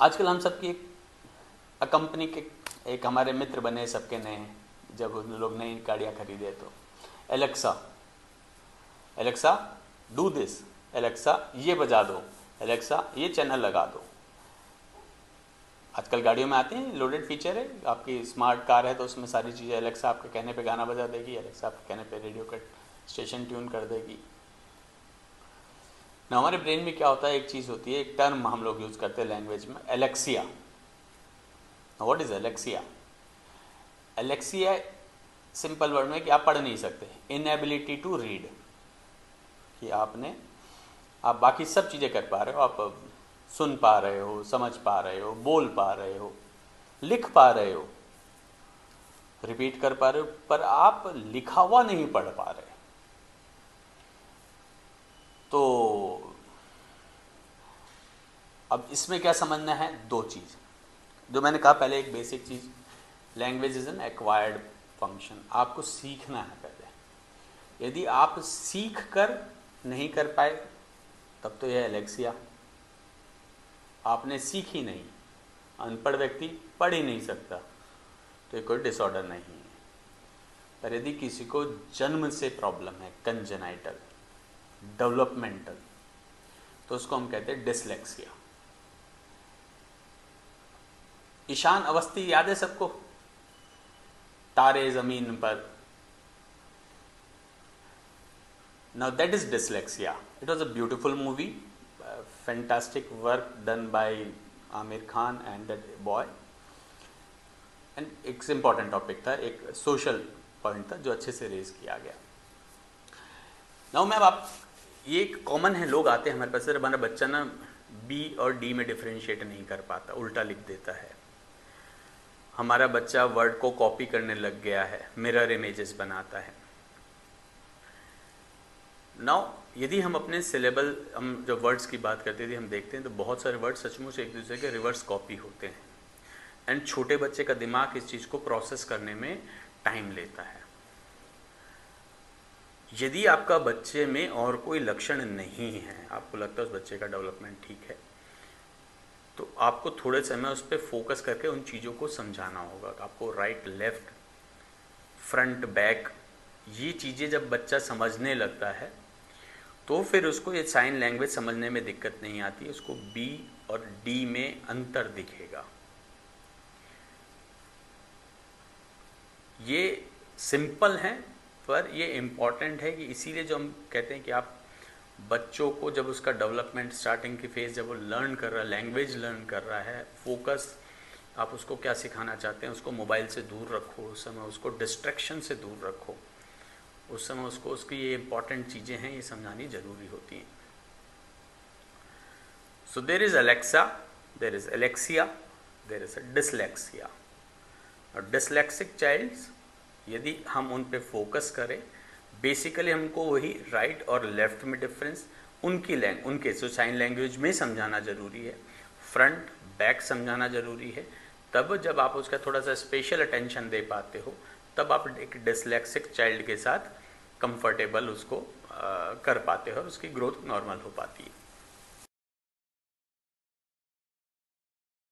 आजकल हम सबकी एक कंपनी के एक हमारे मित्र बने सबके नए, जब उन लोग नई गाड़ियाँ खरीदे तो Alexa Alexa do this, Alexa ये बजा दो, एलेक्सा ये चैनल लगा दो। आजकल गाड़ियों में आते हैं, लोडेड फीचर है, आपकी स्मार्ट कार है तो उसमें सारी चीज़ें, एलेक्सा आपके कहने पे गाना बजा देगी, एलेक्सा आपके कहने पे रेडियो का स्टेशन ट्यून कर देगी ना। हमारे ब्रेन में क्या होता है, एक चीज़ होती है, एक टर्म हम लोग यूज़ करते हैं लैंग्वेज में, Alexia. What is Alexia? Alexia simple word में कि आप पढ़ नहीं सकते, इनएबिलिटी टू रीड, कि आप बाकी सब चीज़ें कर पा रहे हो, आप सुन पा रहे हो, समझ पा रहे हो, बोल पा रहे हो, लिख पा रहे हो, रिपीट कर पा रहे हो, पर आप लिखा हुआ नहीं पढ़ पा रहे। तो अब इसमें क्या समझना है, दो चीज़ जो मैंने कहा पहले, एक basic cheese, language is an acquired function, आपको सीखना है पहले। यदि आप सीख कर नहीं कर पाए तब तो यह एलेक्सिया, आपने सीखी नहीं, अनपढ़ व्यक्ति पढ़ ही नहीं सकता, तो ये कोई डिसऑर्डर नहीं है। पर यदि किसी को जन्म से प्रॉब्लम है, कंजेनाइटल, डेवलपमेंटल, तो उसको हम कहते हैं डिसलेक्सिया। ईशान अवस्थी याद है सबको, तारे जमीन पर। Now that is dyslexia. It was a beautiful movie, fantastic work done by Aamir Khan and that boy, and एक इम्पॉर्टेंट टॉपिक था, एक सोशल पॉइंट था जो अच्छे से रेज किया गया। नाउ मैम आप, ये कॉमन है, लोग आते हैं हमारे पास, हमारा बच्चा ना बी और डी में डिफ्रेंशिएट नहीं कर पाता, उल्टा लिख देता है, हमारा बच्चा वर्ड को कॉपी करने लग गया है, मिरर इमेजेस बनाता है। नाउ यदि हम अपने सिलेबल, हम जब वर्ड्स की बात करते थे, हम देखते हैं तो बहुत सारे वर्ड सचमुच एक दूसरे के रिवर्स कॉपी होते हैं, एंड छोटे बच्चे का दिमाग इस चीज़ को प्रोसेस करने में टाइम लेता है। यदि आपका बच्चे में और कोई लक्षण नहीं है, आपको लगता है उस बच्चे का डेवलपमेंट ठीक है, तो आपको थोड़े समय उस पर फोकस करके उन चीज़ों को समझाना होगा। आपको राइट, लेफ्ट, फ्रंट, बैक, ये चीज़ें जब बच्चा समझने लगता है तो फिर उसको ये साइन लैंग्वेज समझने में दिक्कत नहीं आती, उसको बी और डी में अंतर दिखेगा। ये सिंपल है पर ये इम्पॉर्टेंट है, कि इसीलिए जो हम कहते हैं कि आप बच्चों को जब उसका डेवलपमेंट स्टार्टिंग की फेज, जब वो लर्न कर रहा है, लैंग्वेज लर्न कर रहा है, फोकस, आप उसको क्या सिखाना चाहते हैं, उसको मोबाइल से दूर रखो, उस समय उसको डिस्ट्रैक्शन से दूर रखो, उस समय उसको उसकी ये इंपॉर्टेंट चीज़ें हैं ये समझानी जरूरी होती हैं। So there is Alexa, there is Alexia, there is a dyslexia. और डिसलेक्सिक चाइल्ड्स, यदि हम उन पे फोकस करें, बेसिकली हमको वही राइट और लेफ्ट में डिफरेंस, उनके जो साइन लैंग्वेज में समझाना जरूरी है, फ्रंट बैक समझाना जरूरी है। तब जब आप उसका थोड़ा सा स्पेशल अटेंशन दे पाते हो, तब आप एक डिसलेक्सिक चाइल्ड के साथ कंफर्टेबल उसको कर पाते हो और उसकी ग्रोथ नॉर्मल हो पाती है।